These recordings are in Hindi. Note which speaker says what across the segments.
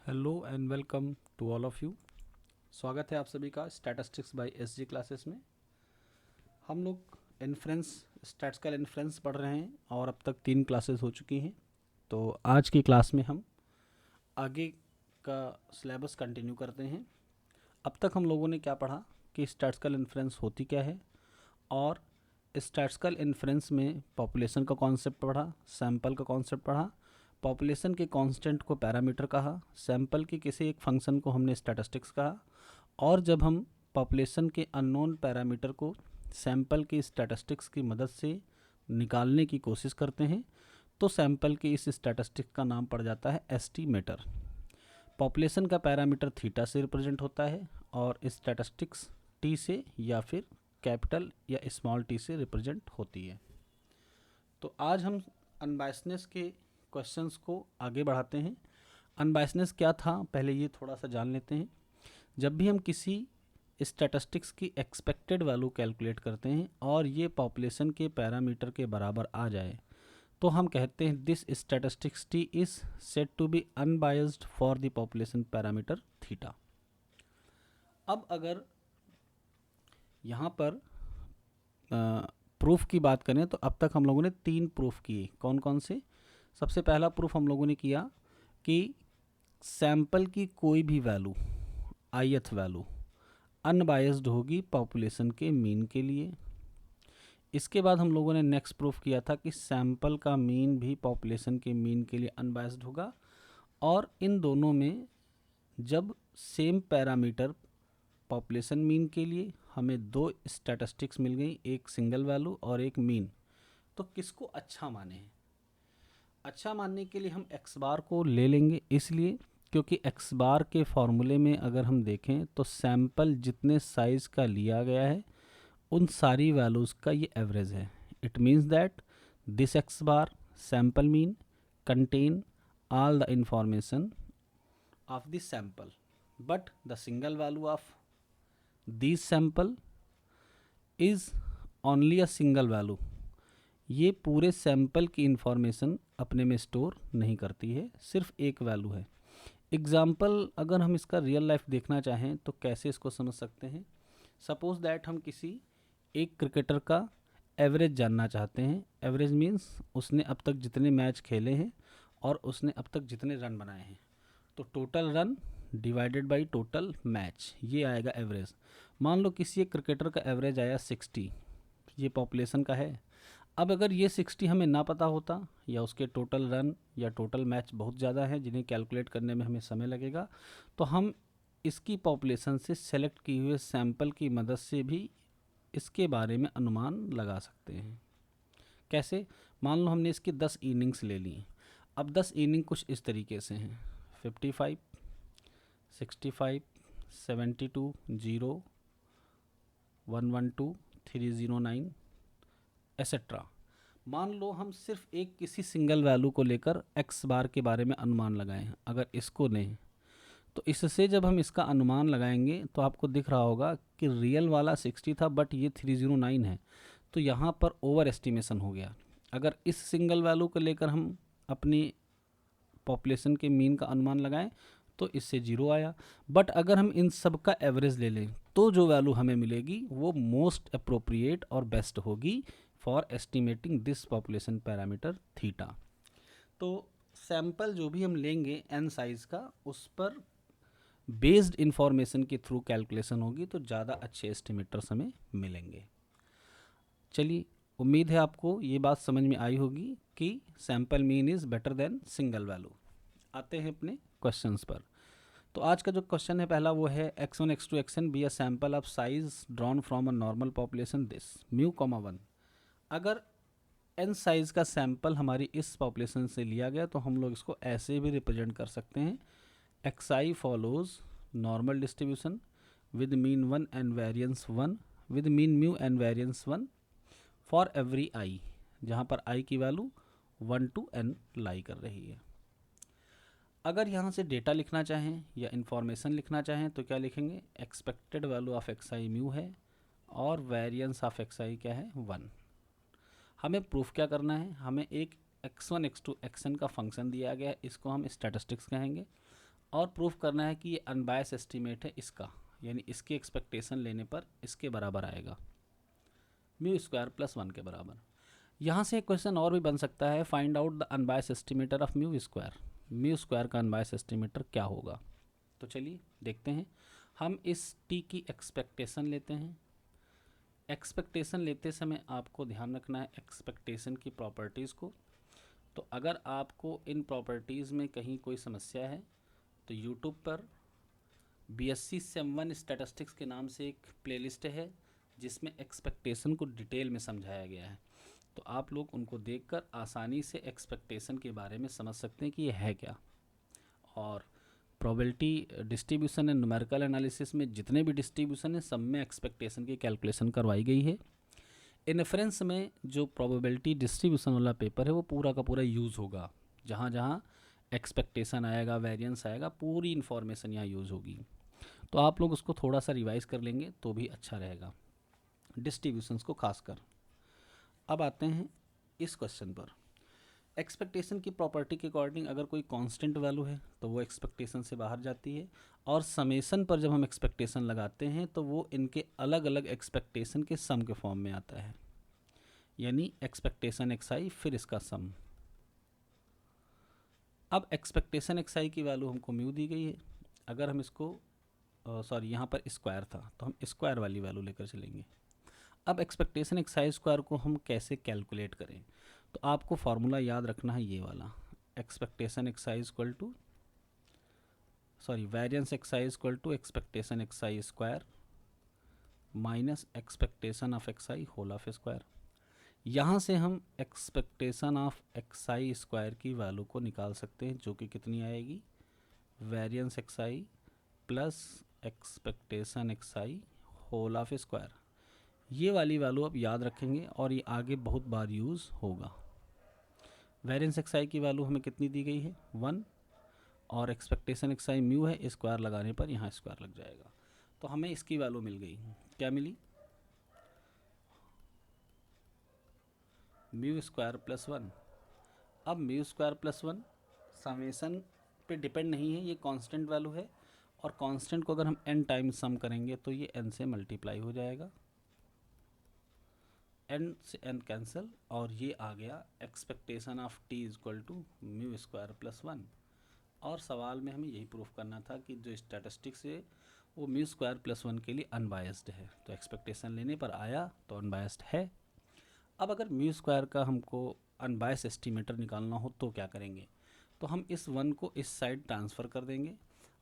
Speaker 1: Hello and welcome to all of you. स्वागत है आप सभी का स्टैटिस्टिक्स बाय एसजी क्लासेस में। हम लोग इन्फ्रेंस स्टैटिस्टिकल इन्फ्रेंस पढ़ रहे हैं और अब तक 3 क्लासेस हो चुकी हैं। तो आज की क्लास में हम आगे का सिलेबस कंटिन्यू करते हैं। अब तक हम लोगों ने क्या पढ़ा कि स्टैटिस्टिकल इन्फ्रेंस होती क्या है, और स्टैटिस्टिकल इन्फ्रेंस में पॉपुलेशन का कॉन्सेप्ट पढ़ा, सैंपल का कॉन्सेप्ट पढ़ा, पॉपुलेशन के कांस्टेंट को पैरामीटर कहा, सैंपल के किसी एक फंक्शन को हमने स्टैटिस्टिक्स कहा, और जब हम पॉपुलेशन के अननोन पैरामीटर को सैंपल की स्टैटिस्टिक्स की मदद से निकालने की कोशिश करते हैं तो सैंपल के इस स्टैटिस्टिक्स का नाम पड़ जाता है एस्टीमेटर। पॉपुलेशन का पैरामीटर थीटा से रिप्रेजेंट होता है और स्टैटिस्टिक्स टी से या फिर कैपिटल या स्मॉल टी से रिप्रेजेंट होती है। तो आज हम अनबायसनेस के क्वेश्चंस को आगे बढ़ाते हैं। अनबायसनेस क्या था पहले ये थोड़ा सा जान लेते हैं। जब भी हम किसी स्टैटिस्टिक्स की एक्सपेक्टेड वैल्यू कैलकुलेट करते हैं और ये पॉपुलेशन के पैरामीटर के बराबर आ जाए तो हम कहते हैं this statistics T is said to be unbiased for the population parameter theta. अब अगर यहाँ पर प्रूफ की बात करें तो अब तक हम लोगों ने 3 प्रूफ किए। कौन कौन से? सबसे पहला प्रूफ हम लोगों ने किया कि सैंपल की कोई भी वैल्यू ith वैल्यू अनबायस्ड होगी पॉपुलेशन के मीन के लिए। इसके बाद हम लोगों ने नेक्स्ट प्रूफ किया था कि सैंपल का मीन भी पॉपुलेशन के मीन के लिए अनबायस्ड होगा, और इन दोनों में जब सेम पैरामीटर पॉपुलेशन मीन के लिए हमें 2 स्टैटिस्टिक्स मिल गई, एक सिंगल वैल्यू और एक मीन, तो किसको अच्छा माने हैं? अच्छा मानने के लिए हम एक्स बार को ले लेंगे, इसलिए क्योंकि एक्स बार के फॉर्मूले में अगर हम देखें तो सैंपल जितने साइज़ का लिया गया है उन सारी वैल्यूज़ का ये एवरेज है। It means that this x bar sample mean contain all the information of the sample, but the single value of these sample is only a single value। ये पूरे सैंपल की इंफॉर्मेशन अपने में स्टोर नहीं करती है, सिर्फ एक वैल्यू है। एग्जाम्पल अगर हम इसका रियल लाइफ देखना चाहें तो कैसे इसको समझ सकते हैं? सपोज दैट हम किसी एक क्रिकेटर का एवरेज जानना चाहते हैं। एवरेज मीन्स उसने अब तक जितने मैच खेले हैं और उसने अब तक जितने रन बनाए हैं, तो total run divided by total match, ये आएगा एवरेज। मान लो किसी एक क्रिकेटर का एवरेज आया 60, ये पॉपुलेशन का है। अब अगर ये 60 हमें ना पता होता या उसके टोटल रन या टोटल मैच बहुत ज़्यादा है जिन्हें कैलकुलेट करने में हमें समय लगेगा, तो हम इसकी पॉपुलेशन से सेलेक्ट किए हुए सैंपल की मदद से भी इसके बारे में अनुमान लगा सकते हैं। कैसे? मान लो हमने इसकी 10 इनिंग्स ले ली। अब 10 इनिंग कुछ इस तरीके से हैं: 55, 65, 72, 0, 112, 309 एसेट्रा। मान लो हम सिर्फ एक किसी सिंगल वैल्यू को लेकर एक्स बार के बारे में अनुमान लगाए हैं। अगर इसको लें तो इससे जब हम इसका अनुमान लगाएंगे तो आपको दिख रहा होगा कि रियल वाला 60 था बट ये 309 है, तो यहाँ पर ओवर एस्टिमेशन हो गया। अगर इस सिंगल वैल्यू को लेकर हम अपनी पॉपुलेशन के मीन का अनुमान लगाएं तो इससे 0 आया, बट अगर हम इन सब का एवरेज ले लें तो जो वैल्यू हमें मिलेगी वो मोस्ट अप्रोप्रिएट और बेस्ट होगी for estimating this population parameter theta. तो सैंपल जो भी हम लेंगे n साइज़ का, उस पर बेस्ड इंफॉर्मेशन के थ्रू कैलकुलेशन होगी तो ज़्यादा अच्छे एस्टिमेटर्स हमें मिलेंगे। चलिए, उम्मीद है आपको ये बात समझ में आई होगी कि sample mean is better than single value. आते हैं अपने क्वेश्चंस पर। तो आज का जो क्वेश्चन है पहला वो है x1 x2 xn be a sample of size drawn from a normal population this mu comma 1। अगर n साइज़ का सैंपल हमारी इस पॉपुलेशन से लिया गया तो हम लोग इसको ऐसे भी रिप्रेजेंट कर सकते हैं: xi follows normal distribution with mean 1 and variance 1 with mean mu and variance 1 for every I, जहाँ पर I की वैल्यू 1 to n लाई कर रही है। अगर यहाँ से डेटा लिखना चाहें या इन्फॉर्मेशन लिखना चाहें तो क्या लिखेंगे? Expected value of xi mu है और वेरिएंस ऑफ xi क्या है? 1। हमें प्रूफ क्या करना है? हमें एक x1 x2 xn का फंक्शन दिया गया है, इसको हम स्टैटिस्टिक्स कहेंगे, और प्रूफ करना है कि ये अनबायस एस्टीमेट है इसका, यानी इसकी एक्सपेक्टेशन लेने पर इसके बराबर आएगा, म्यू स्क्वायर प्लस 1 के बराबर। यहाँ से एक क्वेश्चन और भी बन सकता है, find out the unbias estimator of mu square. Mu square का अनबायस एस्टिमेटर क्या होगा? तो चलिए देखते हैं। हम इस टी की एक्सपेक्टेशन लेते हैं। एक्सपेक्टेशन लेते समय आपको ध्यान रखना है एक्सपेक्टेशन की प्रॉपर्टीज़ को। तो अगर आपको इन प्रॉपर्टीज़ में कहीं कोई समस्या है तो यूट्यूब पर BSc Sem 1 स्टैटिस्टिक्स के नाम से एक प्लेलिस्ट है जिसमें एक्सपेक्टेशन को डिटेल में समझाया गया है। तो आप लोग उनको देखकर आसानी से एक्सपेक्टेशन के बारे में समझ सकते हैं कि ये है क्या। और probability distribution and numerical analysis में जितने भी डिस्ट्रीब्यूशन हैं सब में एक्सपेक्टेशन की कैलकुलेशन करवाई गई है। इन्फ्रेंस में जो प्रोबेबिलिटी डिस्ट्रीब्यूशन वाला पेपर है वो पूरा का पूरा यूज़ होगा, जहाँ जहाँ एक्सपेक्टेशन आएगा, वेरिएंस आएगा, पूरी इन्फॉर्मेशन यहाँ यूज़ होगी। तो आप लोग उसको थोड़ा सा रिवाइज़ कर लेंगे तो भी अच्छा रहेगा, डिस्ट्रीब्यूशंस को खासकर। अब आते हैं इस क्वेश्चन पर। एक्सपेक्टेशन की प्रॉपर्टी के अकॉर्डिंग अगर कोई कांस्टेंट वैल्यू है तो वो एक्सपेक्टेशन से बाहर जाती है, और समेशन पर जब हम एक्सपेक्टेशन लगाते हैं तो वो इनके अलग अलग एक्सपेक्टेशन के सम के फॉर्म में आता है, यानी एक्सपेक्टेशन xi फिर इसका सम। अब एक्सपेक्टेशन xi की वैल्यू हमको म्यू दी गई है। अगर हम इसको यहाँ पर स्क्वायर था तो हम स्क्वायर वाली वैल्यू लेकर चलेंगे। अब एक्सपेक्टेशन xi स्क्वायर को हम कैसे कैलकुलेट करें? तो आपको फार्मूला याद रखना है ये वाला, expectation xi equal to variance xi equal to expectation xi square minus expectation of xi whole of square. यहाँ से हम एक्सपेक्टेशन ऑफ xi स्क्वायर की वैल्यू को निकाल सकते हैं, जो कि कितनी आएगी, variance xi plus expectation xi whole of square. ये वाली वैल्यू आप याद रखेंगे और ये आगे बहुत बार यूज़ होगा। वेरिएंस xi की वैल्यू हमें कितनी दी गई है, 1, और एक्सपेक्टेशन xi म्यू है, स्क्वायर लगाने पर यहाँ स्क्वायर लग जाएगा। तो हमें इसकी वैल्यू मिल गई, क्या मिली, म्यू स्क्वायर प्लस 1। अब म्यू स्क्वायर प्लस 1 समेशन पे डिपेंड नहीं है, ये कांस्टेंट वैल्यू है, और कांस्टेंट को अगर हम n टाइम सम करेंगे तो ये n से मल्टीप्लाई हो जाएगा, n से n कैंसिल, और ये आ गया expectation of t equal to mu square plus 1। और सवाल में हमें यही प्रूफ करना था कि जो स्टैटिस्टिक्स है वो म्यू स्क्वायर प्लस 1 के लिए अनबायस्ड है, तो एक्सपेक्टेशन लेने पर आया तो अनबायस्ड है। अब अगर म्यू स्क्वायर का हमको अनबायस एस्टिमेटर निकालना हो तो क्या करेंगे? तो हम इस 1 को इस साइड ट्रांसफ़र कर देंगे।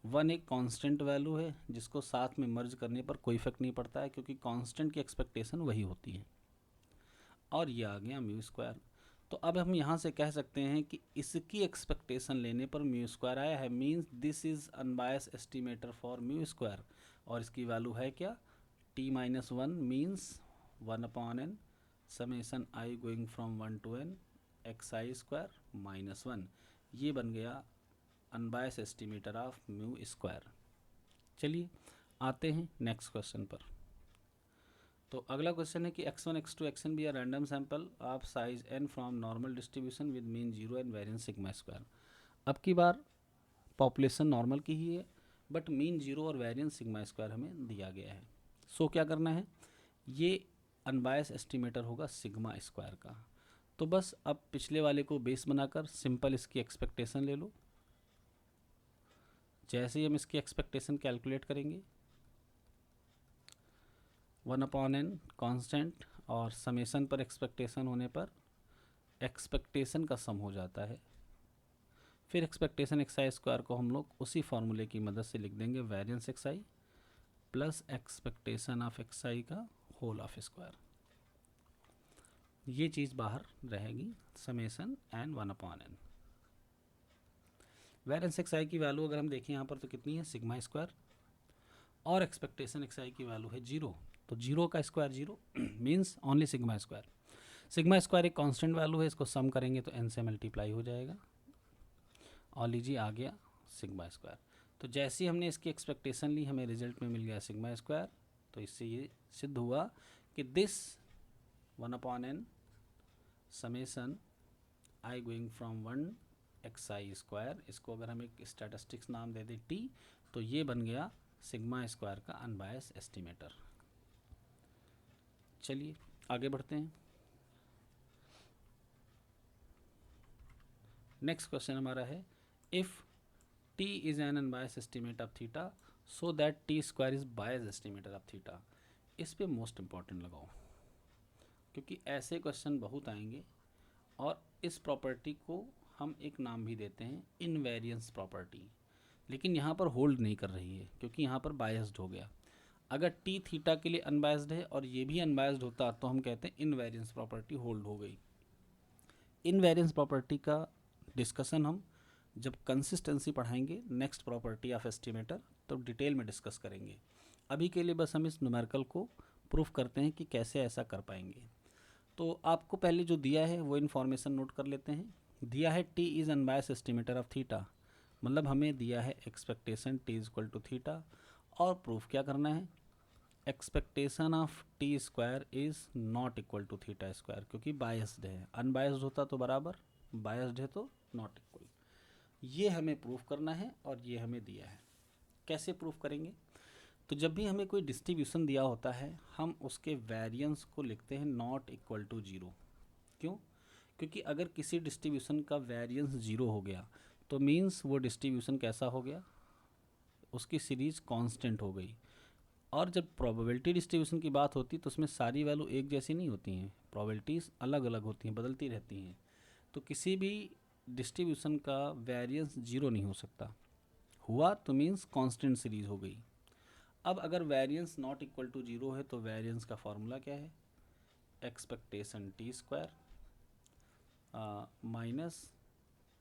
Speaker 1: 1 एक कांस्टेंट वैल्यू है जिसको साथ में मर्ज करने पर कोई इफेक्ट नहीं पड़ता है, क्योंकि कांस्टेंट की एक्सपेक्टेशन वही होती है। और ये आ गया म्यू स्क्वायर। तो अब हम यहाँ से कह सकते हैं कि इसकी एक्सपेक्टेशन लेने पर म्यू स्क्वायर आया है, means this is unbiased estimator for mu square. और इसकी वैल्यू है क्या, t-1 means 1/n summation i going from 1 to n xi square minus 1। ये बन गया unbias estimator of mu square. चलिए आते हैं नेक्स्ट क्वेश्चन पर। तो अगला क्वेश्चन है कि x1 x2 xn be are random sample of size n from normal distribution with mean 0 and variance sigma square. अब की बार पॉपुलेशन नॉर्मल की ही है, बट मीन 0 और वेरिएंस सिग्मा स्क्वायर हमें दिया गया है। सो क्या करना है, ये अनबायस एस्टिमेटर होगा सिग्मा स्क्वायर का। तो बस अब पिछले वाले को बेस बनाकर सिंपल इसकी एक्सपेक्टेशन ले लो। जैसे ही हम इसकी एक्सपेक्टेशन कैलकुलेट करेंगे 1/n कांस्टेंट, और समेशन पर एक्सपेक्टेशन होने पर एक्सपेक्टेशन का सम हो जाता है। फिर एक्सपेक्टेशन xi स्क्वायर को हम लोग उसी फार्मूले की मदद से लिख देंगे, variance xi plus expectation of xi का होल ऑफ स्क्वायर। ये चीज़ बाहर रहेगी, summation n 1/n। Variance xi की वैल्यू अगर हम देखें यहाँ पर तो कितनी है, सिग्मा स्क्वायर, और एक्सपेक्टेशन xi की वैल्यू है 0, तो 0 का square 0 means only sigma square. Sigma square एक कांस्टेंट वैल्यू है, इसको सम करेंगे तो n से मल्टीप्लाई हो जाएगा, और लीजिए आ गया सिग्मा स्क्वायर। तो जैसे ही हमने इसकी एक्सपेक्टेशन ली हमें रिजल्ट में मिल गया सिग्मा स्क्वायर। तो इससे ये सिद्ध हुआ कि this 1/n summation i going from 1 xi square, इसको अगर हम एक स्टैटिस्टिक्स नाम दे दें t, तो ये बन गया सिग्मा स्क्वायर का अनबायस एस्टिमेटर। चलिए आगे बढ़ते हैं। नेक्स्ट क्वेश्चन हमारा है, if t is an unbiased estimate of theta so that t square is biased estimator of theta. इस पे मोस्ट इम्पॉर्टेंट लगाओ, क्योंकि ऐसे क्वेश्चन बहुत आएंगे। और इस प्रॉपर्टी को हम एक नाम भी देते हैं इनवेरियंस प्रॉपर्टी, लेकिन यहाँ पर होल्ड नहीं कर रही है क्योंकि यहाँ पर बायस्ड हो गया। अगर टी थीटा के लिए अनबायस्ड है और ये भी अनबायस्ड होता तो हम कहते हैं इनवेरियंस प्रॉपर्टी होल्ड हो गई। इनवेरियंस प्रॉपर्टी का डिस्कशन हम जब कंसिस्टेंसी पढ़ाएंगे नेक्स्ट प्रॉपर्टी ऑफ एस्टिमेटर तो डिटेल में डिस्कस करेंगे। अभी के लिए बस हम इस न्यूमेरिकल को प्रूफ करते हैं कि कैसे ऐसा कर पाएंगे। तो आपको पहले जो दिया है वो इन्फॉर्मेशन नोट कर लेते हैं। दिया है t is unbiased estimator of theta, मतलब हमें दिया है expectation t is equal to theta, और प्रूफ क्या करना है, expectation of t square is not equal to theta square, क्योंकि बायस्ड है। अनबायस्ड होता तो बराबर, बायस्ड है तो नॉट इक्वल। ये हमें प्रूफ करना है और ये हमें दिया है। कैसे प्रूफ करेंगे, तो जब भी हमें कोई डिस्ट्रीब्यूशन दिया होता है हम उसके वेरिएंस को लिखते हैं नॉट इक्वल टू ज़ीरो। क्यों, क्योंकि अगर किसी डिस्ट्रीब्यूशन का वेरिएंस ज़ीरो हो गया तो मीन्स वो डिस्ट्रीब्यूशन कैसा हो गया, उसकी सीरीज कांस्टेंट हो गई। और जब प्रोबेबिलिटी डिस्ट्रीब्यूशन की बात होती है तो उसमें सारी वैल्यू एक जैसी नहीं होती हैं, प्रोबेबिलिटीज़ अलग अलग होती हैं, बदलती रहती हैं। तो किसी भी डिस्ट्रीब्यूशन का वेरिएंस ज़ीरो नहीं हो सकता, हुआ तो मीन्स कांस्टेंट सीरीज हो गई। अब अगर variance not equal to zero है तो वेरिएंस का फॉर्मूला क्या है, expectation t square minus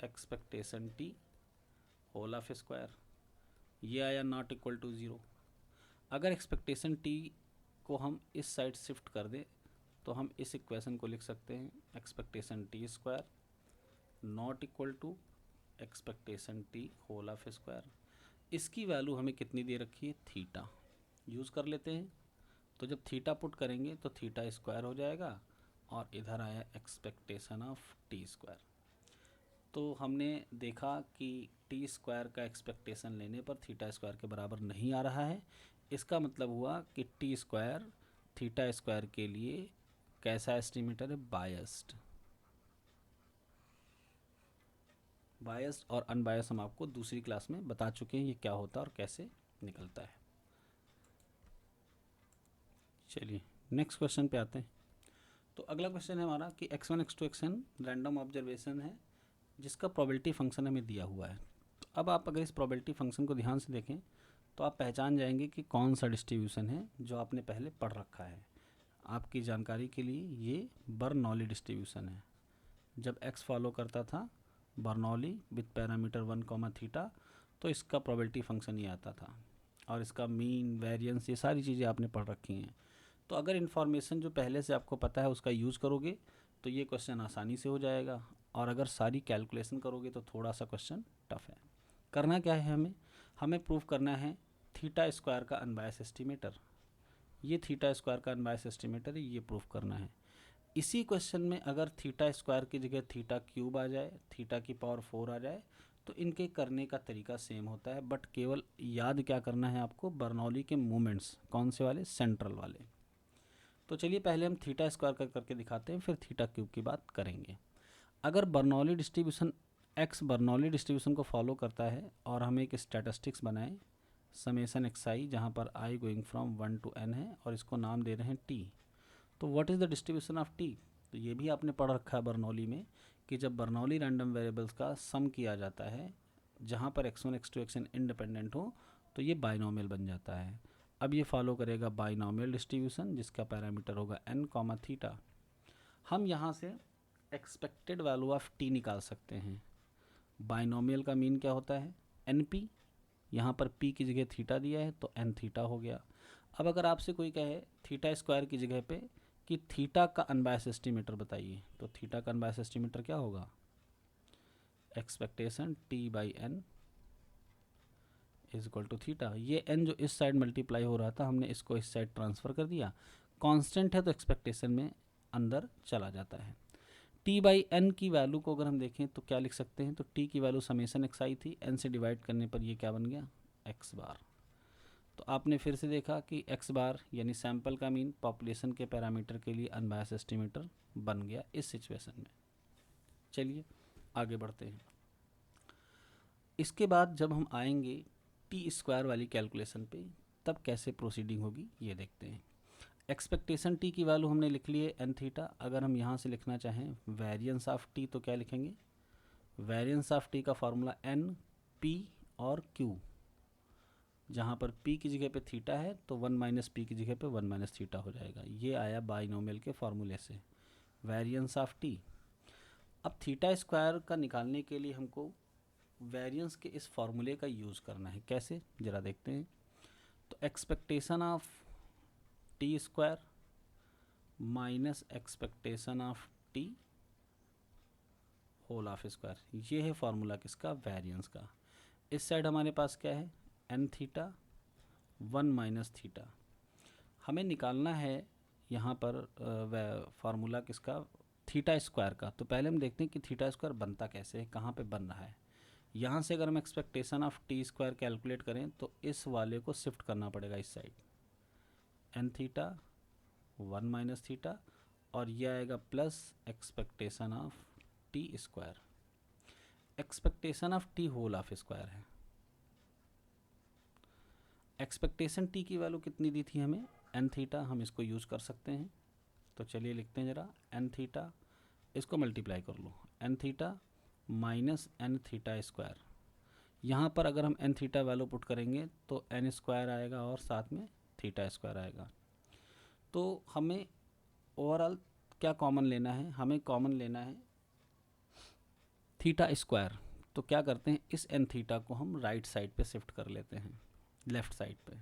Speaker 1: expectation t whole of square. ये आया नॉट इक्वल टू ज़ीरो। अगर एक्सपेक्टेशन टी को हम इस साइड शिफ्ट कर दें तो हम इस इक्वेशन को लिख सकते हैं expectation t square not equal to expectation t whole of square. इसकी वैल्यू हमें कितनी दे रखी है, थीटा, यूज़ कर लेते हैं। तो जब थीटा पुट करेंगे तो थीटा स्क्वायर हो जाएगा और इधर आया एक्सपेक्टेशन ऑफ टी स्क्वायर। तो हमने देखा कि टी स्क्वायर का एक्सपेक्टेशन लेने पर थीटा स्क्वायर के बराबर नहीं आ रहा है। इसका मतलब हुआ कि टी स्क्वायर थीटा स्क्वायर के लिए कैसा एस्टिमेटर है, बायस्ड। बायस्ड और अनबायस्ड हम आपको दूसरी क्लास में बता चुके हैं ये क्या होता है और कैसे निकलता है। चलिए नेक्स्ट क्वेश्चन पे आते हैं। तो अगला क्वेश्चन है हमारा कि x1 x2 xn random observation है जिसका प्रोबेबिलिटी फंक्शन हमें दिया हुआ है। तो अब आप अगर इस प्रोबेबिलिटी फंक्शन को ध्यान से देखें तो आप पहचान जाएंगे कि कौन सा डिस्ट्रीब्यूशन है जो आपने पहले पढ़ रखा है। आपकी जानकारी के लिए ये बर्नौली डिस्ट्रीब्यूशन है। जब x फॉलो करता था बर्नौली विथ पैरामीटर 1, थीटा, तो इसका प्रोबेबिलिटी फंक्शन ये आता था और इसका मीन वेरिएंस ये सारी चीज़ें आपने पढ़ रखी हैं। तो अगर इन्फॉर्मेशन जो पहले से आपको पता है उसका यूज़ करोगे तो ये क्वेश्चन आसानी से हो जाएगा, और अगर सारी कैलकुलेशन करोगे तो थोड़ा सा क्वेश्चन टफ है। करना क्या है, हमें प्रूव करना है थीटा स्क्वायर का अनबायस एस्टिमेटर। ये थीटा स्क्वायर का अनबायस एस्टिमेटर है, ये प्रूफ करना है। इसी क्वेश्चन में अगर थीटा स्क्वायर की जगह थीटा क्यूब आ जाए, थीटा की पावर 4 आ जाए, तो इनके करने का तरीका सेम होता है, बट केवल याद क्या करना है आपको, बर्नौली के मूवमेंट्स कौन से वाले, सेंट्रल वाले। तो चलिए पहले हम थीटा स्क्वायर करके दिखाते हैं, फिर थीटा क्यूब की बात करेंगे। अगर Bernoulli distribution x Bernoulli distribution को फॉलो करता है और हम एक स्टैटिस्टिक्स बनाएं समेसन एक्स आई, जहाँ पर I going from 1 to n है और इसको नाम दे रहे हैं टी। तो what is the distribution of T, तो ये भी आपने पढ़ रखा है बर्नौली में कि जब बर्नौली रैंडम वेरिएबल्स का सम किया जाता है जहाँ पर x1 x2 xn इंडिपेंडेंट हो तो ये बाइनोमियल बन जाता है। अब ये फॉलो करेगा बाइनोमियल डिस्ट्रीब्यूशन जिसका पैरामीटर होगा n, थीटा। हम यहाँ से एक्सपेक्टेड वैल्यू ऑफ टी निकाल सकते हैं। बाइनोमियल का मीन क्या होता है, NP, यहाँ पर p की जगह थीटा दिया है तो n थीटा हो गया। अब अगर आपसे कोई कहे थीटा स्क्वायर की जगह पे कि थीटा का अनबायस एस्टिमेटर बताइए, तो थीटा का अनबायस एस्टिमेटर क्या होगा, expectation t by n is equal to theta. ये n जो इस साइड मल्टीप्लाई हो रहा था हमने इसको इस साइड ट्रांसफ़र कर दिया, कांस्टेंट है तो एक्सपेक्टेशन में अंदर चला जाता है। टी बाई एन की वैल्यू को अगर हम देखें तो क्या लिख सकते हैं, तो टी की वैल्यू समेसन एक्स आई थी, एन से डिवाइड करने पर ये क्या बन गया, एक्स बार। तो आपने फिर से देखा कि एक्स बार यानी सैंपल का मीन पॉपुलेशन के पैरामीटर के लिए अनबायस एस्टिमेटर बन गया इस सिचुएशन में। चलिए आगे बढ़ते हैं। इसके बाद जब हम आएंगे टी स्क्वायर वाली कैलकुलेशन पे, तब कैसे प्रोसीडिंग होगी ये देखते हैं। एक्सपेक्टेशन टी की वैल्यू हमने लिख ली है एन थीटा। अगर हम यहाँ से लिखना चाहें वेरिएंस ऑफ टी तो क्या लिखेंगे, वेरिएंस ऑफ टी का फॉर्मूला एन पी और क्यू, जहाँ पर p की जगह पे थीटा है तो 1 माइनस पी की जगह पे 1 माइनस थीटा हो जाएगा। ये आया बाइनोमियल के फॉर्मूले से वेरिएंस ऑफ t। अब थीटा स्क्वायर का निकालने के लिए हमको वेरिएंस के इस फॉर्मूले का यूज़ करना है। कैसे ज़रा देखते हैं। तो expectation of t square minus expectation of t whole of square, ये है फॉर्मूला किसका, वेरिएंस का। इस साइड हमारे पास क्या है, एन थीटा 1 माइनस थीटा। हमें निकालना है यहाँ पर फार्मूला किसका, थीटा स्क्वायर का। तो पहले हम देखते हैं कि थीटा स्क्वायर बनता कैसे है, कहाँ पे बन रहा है। यहाँ से अगर हम expectation of t square calculate करें तो इस वाले को शिफ्ट करना पड़ेगा इस side, n theta 1 minus theta, और यह आएगा plus expectation of t square. Expectation of t whole of square है। एक्सपेक्टेशन टी की वैल्यू कितनी दी थी हमें, एन थीटा, हम इसको यूज़ कर सकते हैं। तो चलिए लिखते हैं ज़रा, एन थीटा, इसको मल्टीप्लाई कर लो, n theta minus n theta square. यहाँ पर अगर हम एन थीटा वैल्यू पुट करेंगे तो एन स्क्वायर आएगा और साथ में थीटा स्क्वायर आएगा। तो हमें ओवरऑल क्या कॉमन लेना है, हमें कॉमन लेना है थीटा स्क्वायर। तो क्या करते हैं, इस एन थीटा को हम राइट साइड पे शिफ्ट कर लेते हैं, लेफ़्ट साइड पे।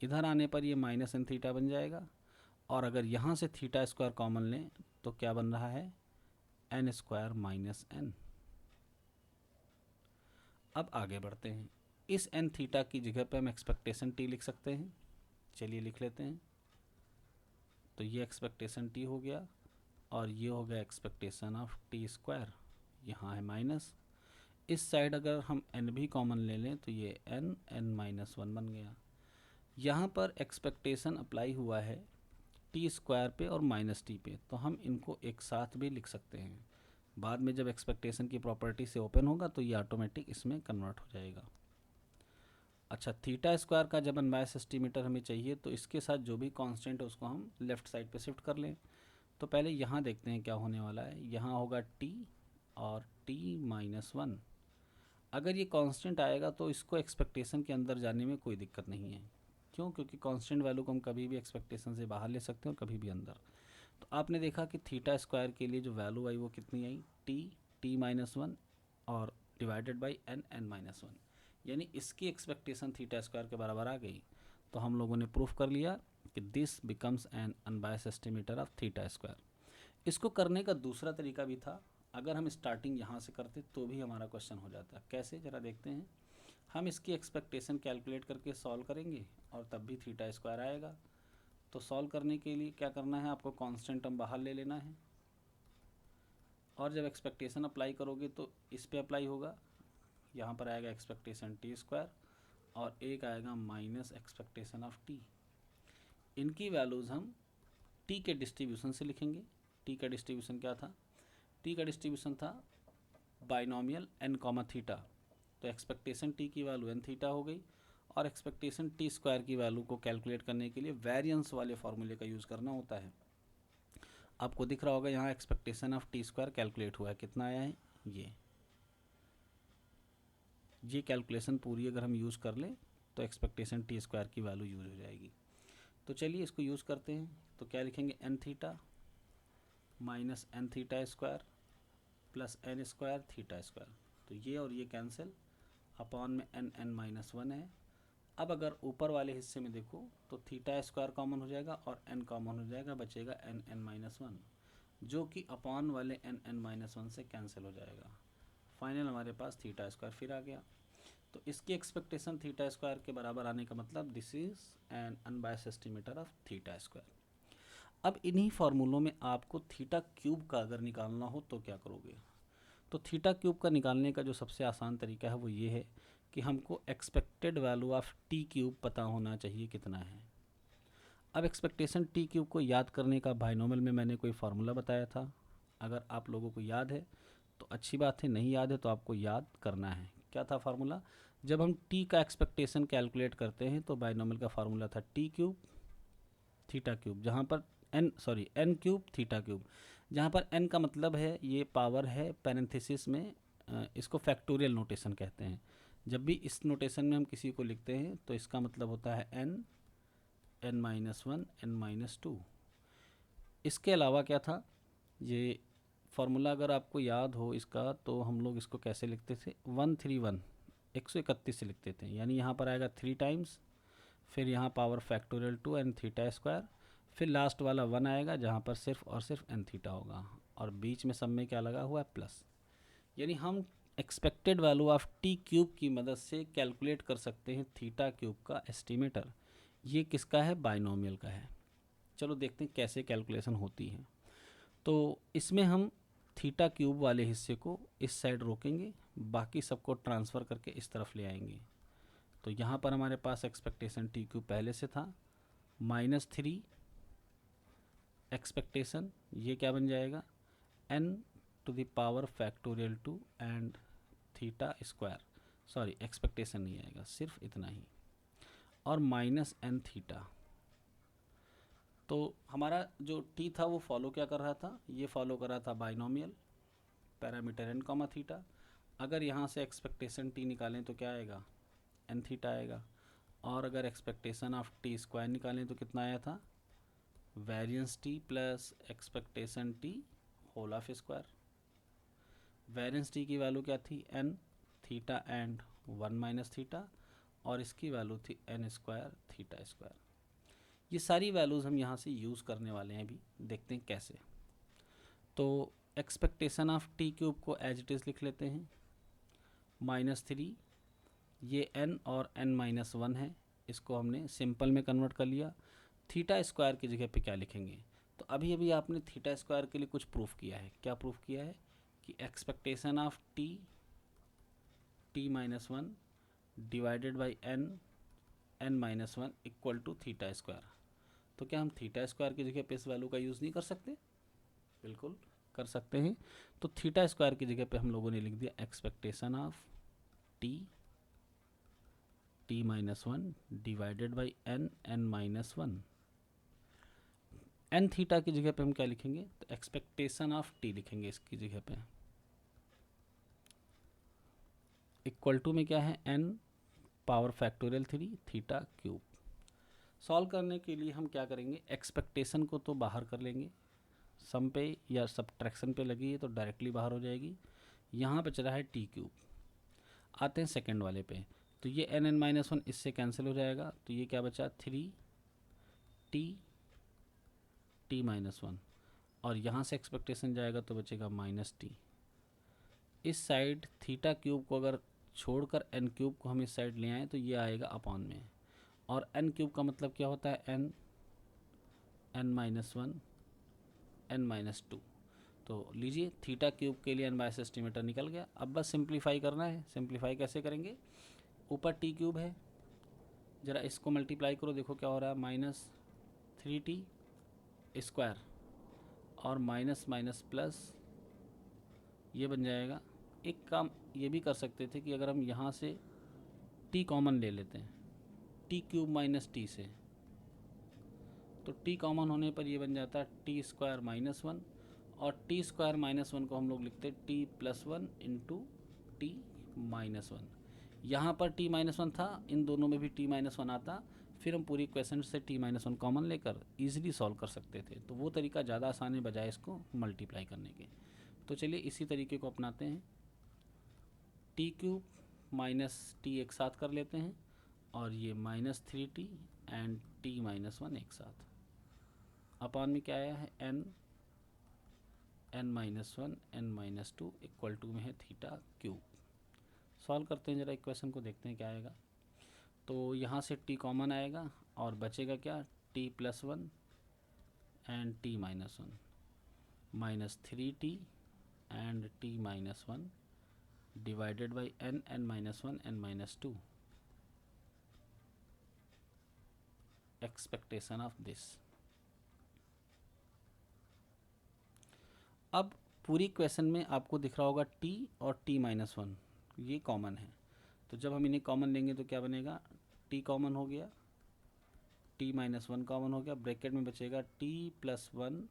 Speaker 1: इधर आने पर ये माइनस एन थीटा बन जाएगा, और अगर यहाँ से थीटा स्क्वायर कॉमन लें तो क्या बन रहा है, एन स्क्वायर माइनस एन। अब आगे बढ़ते हैं। इस एन थीटा की जगह पे हम एक्सपेक्टेशन टी लिख सकते हैं। चलिए लिख लेते हैं। तो ये एक्सपेक्टेशन टी हो गया, और ये हो गया एक्सपेक्टेशन ऑफ टी स्क्वायर, यहाँ है माइनस। इस साइड अगर हम एन भी कॉमन ले लें तो ये एन एन माइनस 1 बन गया। यहाँ पर एक्सपेक्टेशन अप्लाई हुआ है टी स्क्वायर पे और माइनस टी पे, तो हम इनको एक साथ भी लिख सकते हैं। बाद में जब एक्सपेक्टेशन की प्रॉपर्टी से ओपन होगा तो ये ऑटोमेटिक इसमें कन्वर्ट हो जाएगा। अच्छा, थीटा स्क्वायर का जब अनबायस एस्टिमेटर हमें चाहिए तो इसके साथ जो भी कांस्टेंट है उसको हम लेफ़्ट साइड पे शिफ्ट कर लें। तो पहले यहाँ देखते हैं क्या होने वाला है। यहाँ होगा टी और टी माइनस 1। अगर ये कांस्टेंट आएगा तो इसको एक्सपेक्टेशन के अंदर जाने में कोई दिक्कत नहीं है। क्यों, क्योंकि कांस्टेंट वैल्यू को हम कभी भी एक्सपेक्टेशन से बाहर ले सकते हैं और कभी भी अंदर। तो आपने देखा कि थीटा स्क्वायर के लिए जो वैल्यू आई वो कितनी आई, टी माइनस 1 और divided by n n minus 1, यानी इसकी एक्सपेक्टेशन थीटा स्क्वायर के बराबर आ गई। तो हम लोगों ने प्रूफ कर लिया कि this becomes an unbiased estimator of theta square. इसको करने का दूसरा तरीका भी था। अगर हम स्टार्टिंग यहाँ से करते तो भी हमारा क्वेश्चन हो जाता। कैसे, ज़रा देखते हैं। हम इसकी एक्सपेक्टेशन कैलकुलेट करके सॉल्व करेंगे और तब भी थीटा स्क्वायर आएगा। तो सॉल्व करने के लिए क्या करना है, आपको कांस्टेंट टर्म बाहर ले लेना है, और जब एक्सपेक्टेशन अप्लाई करोगे तो इस पे अप्लाई होगा। यहाँ पर आएगा एक्सपेक्टेशन टी स्क्वायर और एक आएगा माइनस एक्सपेक्टेशन ऑफ टी। इनकी वैल्यूज़ हम टी के डिस्ट्रीब्यूशन से लिखेंगे। टी का डिस्ट्रीब्यूशन क्या था, टी का डिस्ट्रीब्यूशन था बाइनोमियल एन कॉमा थीटा। तो एक्सपेक्टेशन टी की वैल्यू एन थीटा हो गई, और एक्सपेक्टेशन टी स्क्वायर की वैल्यू को कैलकुलेट करने के लिए वेरिएंस वाले फॉर्मूले का यूज़ करना होता है। आपको दिख रहा होगा यहाँ expectation of t square calculate हुआ है, कितना आया है, ये कैलकुलेशन पूरी अगर हम यूज़ कर लें तो एक्सपेक्टेशन टी स्क्वायर की वैल्यू यूज़ हो जाएगी। तो चलिए इसको यूज़ करते हैं। तो क्या लिखेंगे, n theta minus n theta square plus n square theta square. तो ये और ये कैंसिल, अपॉन में एन एन माइनस 1 है। अब अगर ऊपर वाले हिस्से में देखो तो थीटा स्क्वायर कॉमन हो जाएगा और एन कॉमन हो जाएगा, बचेगा एन एन माइनस 1, जो कि अपॉन वाले एन एन माइनस 1 से कैंसिल हो जाएगा। फाइनल हमारे पास थीटा स्क्वायर फिर आ गया। तो इसकी एक्सपेक्टेशन थीटा स्क्वायर के बराबर आने का मतलब this is an unbiased estimator of theta square. अब इन्हीं फार्मूलों में आपको थीटा क्यूब का अगर निकालना हो तो क्या करोगे? तो थीटा क्यूब का निकालने का जो सबसे आसान तरीका है वो ये है कि हमको expected value of T cube पता होना चाहिए कितना है। अब एक्सपेक्टेशन टी क्यूब को याद करने का बाइनोमियल में मैंने कोई फार्मूला बताया था, अगर आप लोगों को याद है तो अच्छी बात है, नहीं याद है तो आपको याद करना है। क्या था फार्मूला? जब हम टी का एक्सपेक्टेशन कैलकुलेट करते हैं तो बाइनोमियल का फार्मूला था टी क्यूब थीटा क्यूब, जहाँ पर एन क्यूब थीटा क्यूब, जहाँ पर एन का मतलब है ये पावर है पैरेंथेसिस में, इसको फैक्टोरियल नोटेशन कहते हैं। जब भी इस नोटेशन में हम किसी को लिखते हैं तो इसका मतलब होता है n, n minus one, n minus two. इसके अलावा क्या था, ये फार्मूला अगर आपको याद हो इसका तो हम लोग इसको कैसे लिखते थे, 131 131 से लिखते थे, यानी यहाँ पर आएगा 3 टाइम्स, फिर यहाँ power factorial 2 n theta square, फिर लास्ट वाला 1 आएगा जहाँ पर सिर्फ और सिर्फ एन थीटा होगा, और बीच में सब में क्या लगा हुआ है, प्लस। यानी हम expected value of T cube की मदद से कैलकुलेट कर सकते हैं थीटा क्यूब का एस्टिमेटर। ये किसका है? बाइनोमियल का है। चलो देखते हैं कैसे कैलकुलेशन होती है। तो इसमें हम थीटा क्यूब वाले हिस्से को इस साइड रोकेंगे, बाकी सबको ट्रांसफ़र करके इस तरफ ले आएंगे। तो यहाँ पर हमारे पास एक्सपेक्टेशन टी क्यूब पहले से था, -3 एक्सपेक्टेशन, ये क्या बन जाएगा, n to the power factorial 2 and theta square, sorry expectation नहीं आएगा, सिर्फ इतना ही, और -n थीटा। तो हमारा जो t था वो फॉलो क्या कर रहा था, ये फॉलो कर रहा था binomial parameter n comma theta. अगर यहाँ से एक्सपेक्टेशन t निकालें तो क्या आएगा, n थीटा आएगा, और अगर एक्सपेक्टेशन ऑफ टी स्क्वायर निकालें तो कितना आया था, variance t plus expectation t whole of square. Variance t की वैल्यू क्या थी, n theta and 1 minus theta, और इसकी वैल्यू थी एन स्क्वायर थीटा स्क्वायर। ये सारी वैल्यूज़ हम यहाँ से यूज़ करने वाले हैं, अभी देखते हैं कैसे। तो एक्सपेक्टेशन ऑफ टी क्यूब को एज इट इज़ लिख लेते हैं, -3, ये n और n माइनस 1 है, इसको हमने सिंपल में कन्वर्ट कर लिया। थीटा स्क्वायर की जगह पे क्या लिखेंगे, तो अभी अभी आपने थीटा स्क्वायर के लिए कुछ प्रूफ किया है। क्या प्रूफ किया है कि expectation of t minus 1 divided by n minus 1 equal to theta square. तो क्या हम थीटा स्क्वायर की जगह पे इस वैल्यू का यूज़ नहीं कर सकते? बिल्कुल कर सकते हैं। तो थीटा स्क्वायर की जगह पे हम लोगों ने लिख दिया expectation of t minus 1 divided by n minus 1। N theta की जगह पे हम क्या लिखेंगे, तो एक्सपेक्टेशन ऑफ टी लिखेंगे इसकी जगह पे, इक्वल टू में क्या है, n power factorial 3 theta cube. Solve करने के लिए हम क्या करेंगे, एक्सपेक्टेशन को तो बाहर कर लेंगे, सम पे या सब्ट्रैक्शन पे लगी है तो डायरेक्टली बाहर हो जाएगी। यहाँ पे चला है टी क्यूब। आते हैं सेकंड वाले पे, तो ये एन माइनस 1 इससे कैंसिल हो जाएगा, तो ये क्या बचा, 3 टी माइनस 1, और यहाँ से एक्सपेक्टेशन जाएगा तो बचेगा -t। इस साइड थीटा क्यूब को अगर छोड़कर एन क्यूब को हम इस साइड ले आएँ तो ये आएगा अपॉन में, और एन क्यूब का मतलब क्या होता है, एन माइनस 1 एन माइनस 2। तो लीजिए थीटा क्यूब के लिए एन बायस एस्टिमेटर निकल गया। अब बस सिंप्लीफाई करना है। सिंप्लीफाई कैसे करेंगे, ऊपर टी क्यूब है, ज़रा इसको मल्टीप्लाई करो, देखो क्या हो रहा है, -3t स्क्वायर और माइनस माइनस प्लस, ये बन जाएगा। एक काम ये भी कर सकते थे कि अगर हम यहाँ से t कॉमन ले लेते हैं, टी क्यूब माइनस टी से, तो t कॉमन होने पर ये बन जाता है टी स्क्वायर माइनस 1, और टी स्क्वायर माइनस 1 को हम लोग लिखते हैं T plus 1 into T minus 1। यहाँ पर t माइनस 1 था, इन दोनों में भी t माइनस 1 आता, फिर हम पूरी इक्वेशन से t माइनस 1 कॉमन लेकर इजीली सॉल्व कर सकते थे। तो वो तरीका ज़्यादा आसान है बजाय इसको मल्टीप्लाई करने के। तो चलिए इसी तरीके को अपनाते हैं, टी क्यूब माइनस टी एक साथ कर लेते हैं, और ये -3t एंड t माइनस 1 एक साथ, अपॉन में क्या आया है, n minus 1 n minus 2 equal to में है थीटा क्यूब। सॉल्व करते हैं, ज़रा इक्वेशन को देखते हैं क्या आएगा। तो यहाँ से t कॉमन आएगा और बचेगा क्या, t plus 1 and t minus 1 minus 3t and t minus 1 divided by n minus 1 n minus 2 expectation of this. अब पूरी क्वेश्चन में आपको दिख रहा होगा t और t माइनस 1 ये कॉमन है, तो जब हम इन्हें कॉमन लेंगे तो क्या बनेगा, t कॉमन हो गया, t माइनस 1 कॉमन हो गया, ब्रैकेट में बचेगा t प्लस 1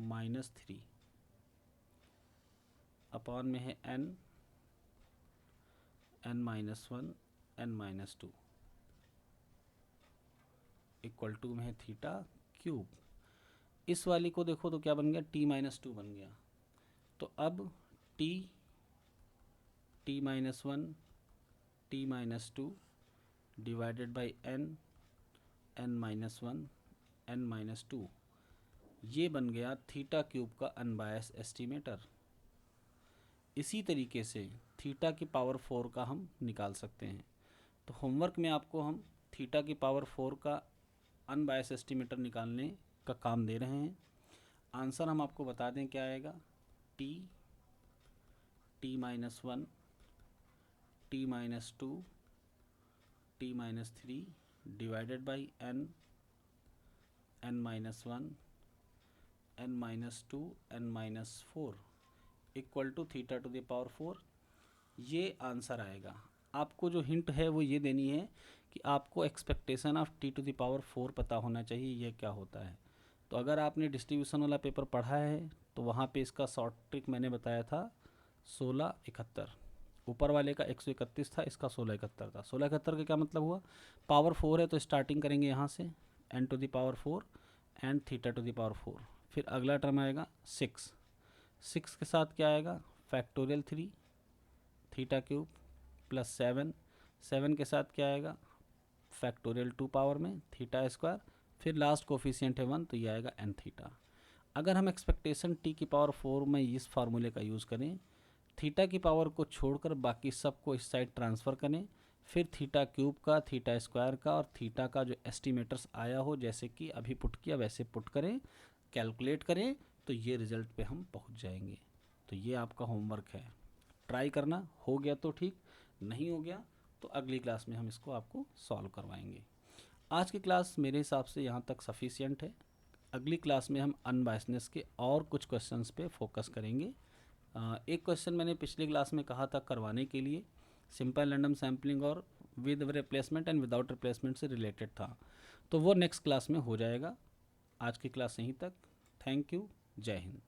Speaker 1: माइनस 3 अपॉन में है n minus 1 n minus 2 equal to में है थीटा क्यूब। इस वाली को देखो तो क्या बन गया, t माइनस 2 बन गया। तो अब t minus 1 t minus 2 divided by n minus 1 n minus 2 ये बन गया थीटा क्यूब का अनबायस एस्टिमेटर। इसी तरीके से थीटा की पावर 4 का हम निकाल सकते हैं। तो होमवर्क में आपको हम थीटा की पावर 4 का अनबायस एस्टिमेटर निकालने का काम दे रहे हैं। आंसर हम आपको बता दें क्या आएगा, t minus 1 t minus 2 t minus 3 divided by n minus 1 n minus 2 n minus 4 equal to theta to the power 4। ये आंसर आएगा। आपको जो हिंट है वो ये देनी है कि आपको expectation of t to the power 4 पता होना चाहिए ये क्या होता है। तो अगर आपने डिस्ट्रीब्यूशन वाला पेपर पढ़ा है तो वहाँ पे इसका शॉर्ट ट्रिक मैंने बताया था 1671। ऊपर वाले का 131 था, इसका 1671 था। 1671 का क्या मतलब हुआ, पावर 4 है तो स्टार्टिंग करेंगे यहाँ से n to the power 4 and theta to the power 4। फिर अगला टर्म आएगा 6 के साथ क्या आएगा, फैक्टोरियल 3 थीटा क्यूब प्लस 7 के साथ क्या आएगा, फैक्टोरियल 2 पावर में थीटा स्क्वायर, फिर लास्ट कोफिशिएंट है 1 तो ये आएगा n थीटा। अगर हम एक्सपेक्टेशन t की पावर 4 में इस फार्मूले का यूज़ करें, थीटा की पावर को छोड़कर बाकी सब को इस साइड ट्रांसफ़र करें, फिर थीटा क्यूब का, थीटा स्क्वायर का और थीटा का जो एस्टिमेटर्स आया हो जैसे कि अभी पुट किया वैसे पुट करें, कैलकुलेट करें, तो ये रिज़ल्ट पे हम पहुंच जाएंगे। तो ये आपका होमवर्क है, ट्राई करना। हो गया तो ठीक, नहीं हो गया तो अगली क्लास में हम इसको आपको सॉल्व करवाएंगे। आज की क्लास मेरे हिसाब से यहाँ तक सफिशिएंट है। अगली क्लास में हम अनबायसनेस के और कुछ क्वेश्चंस पे फोकस करेंगे। एक क्वेश्चन मैंने पिछली क्लास में कहा था करवाने के लिए, सिंपल रैंडम सैम्पलिंग और with replacement and without replacement से रिलेटेड था, तो वो नेक्स्ट क्लास में हो जाएगा। आज की क्लास यहीं तक। थैंक यू, जय हिंद।